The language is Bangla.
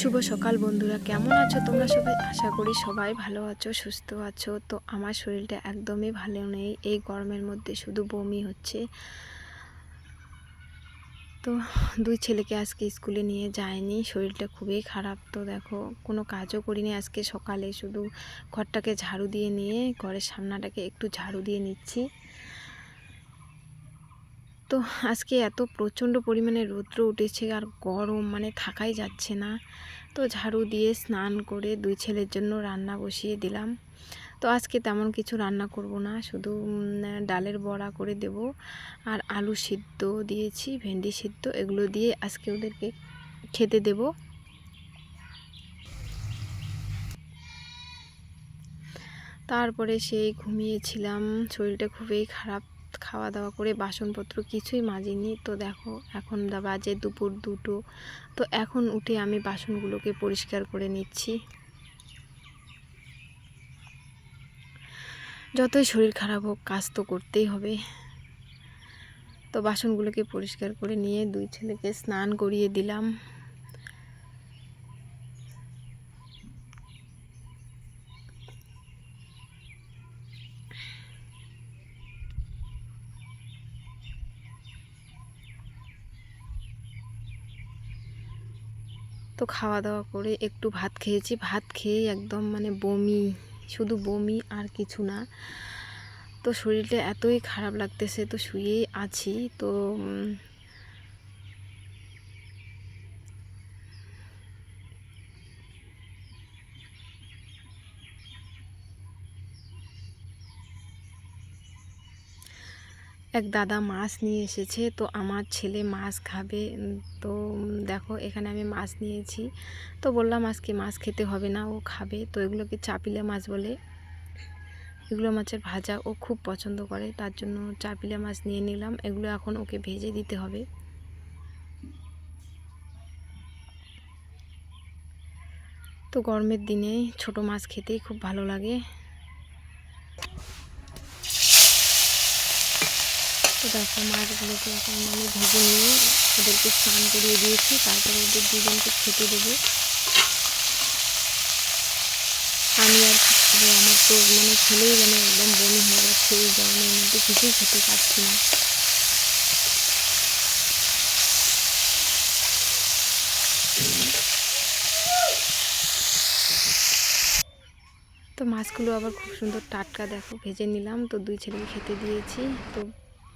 শুভ সকাল বন্ধুরা, কেমন আছো তোমরা সবাই? আশা করি সবাই ভালো আছো, সুস্থ আছো। তো আমার শরীরটা একদমই ভালো নেই। এই গরমের মধ্যে শুধু বমি হচ্ছে। তো দুই ছেলেকে আজকে স্কুলে নিয়ে যায়নি, শরীরটা খুবই খারাপ। তো দেখো, কোনো কাজও করিনি আজকে। সকালে শুধু ঘরটাকে ঝাড়ু দিয়ে নিয়ে ঘরের সামনাটাকে একটু ঝাড়ু দিয়ে নিচ্ছি। তো আজকে এত প্রচণ্ড পরিমাণে রৌদ্র উঠেছে আর গরম, মানে থাকাই যাচ্ছে না। তো ঝাড়ু দিয়ে স্নান করে দুই ছেলের জন্য রান্না বসিয়ে দিলাম। তো আজকে তেমন কিছু রান্না করব না, শুধু ডালের বড়া করে দেব আর আলু সিদ্ধ দিয়েছি, ভেন্ডি সিদ্ধ, এগুলো দিয়ে আজকে ওদেরকে খেতে দেব। তারপরে সেই ঘুমিয়েছিলাম, শরীরটা খুবই খারাপ। খাওয়া দাওয়া করে বাসনপত্র কিছুই মাজিনি। তো দেখো, এখন বাজে দুপুর 2টো। তো এখন উঠে আমি বাসনগুলোকে পরিষ্কার করে নিচ্ছি। যতই শরীর খারাপ হোক, কাজ তো করতেই হবে। তো বাসনগুলোকে পরিষ্কার করে নিয়ে দুই ছেলেকে স্নান করিয়ে দিলাম। তো খাওয়া দাওয়া করে একটু ভাত খেয়েছি। ভাত খেয়ে একদম মানে বমি, শুধু বমি আর কিছু না। তো শরীরটা এতই খারাপ লাগতেছে, তো শুয়েই আছি। তো এক দাদা মাছ নিয়ে এসেছে। তো আমার ছেলে মাছ খাবে। তো দেখো, এখানে আমি মাছ নিয়েছি। তো বললাম আজকে মাছ খেতে হবে না, ও খাবে। তো এগুলোকে চাপিলা মাছ বলে। এগুলো মাছের ভাজা ও খুব পছন্দ করে, তার জন্য চাপিলা মাছ নিয়ে নিলাম। এগুলো এখন ওকে ভেজে দিতে হবে। তো গরমের দিনে ছোট মাছ খেতেই খুব ভালো লাগে। তো দেখো, মাছগুলোকে এখন আমি ভেজে নিয়ে ওদেরকে স্নান করিয়ে দিয়েছি। তারপরে ওদের দুজনকে খেতে দেবো। আমি আর কি খাবো, আমার তো মানে খেলেই যেন একদম বমি হয়ে যাচ্ছে। এই গরমের মধ্যে কিছুই খেতে পারছি না। তো মাছগুলো আবার খুব সুন্দর টাটকা, দেখো ভেজে নিলাম। তো দুই ছেলেকে খেতে দিয়েছি। তো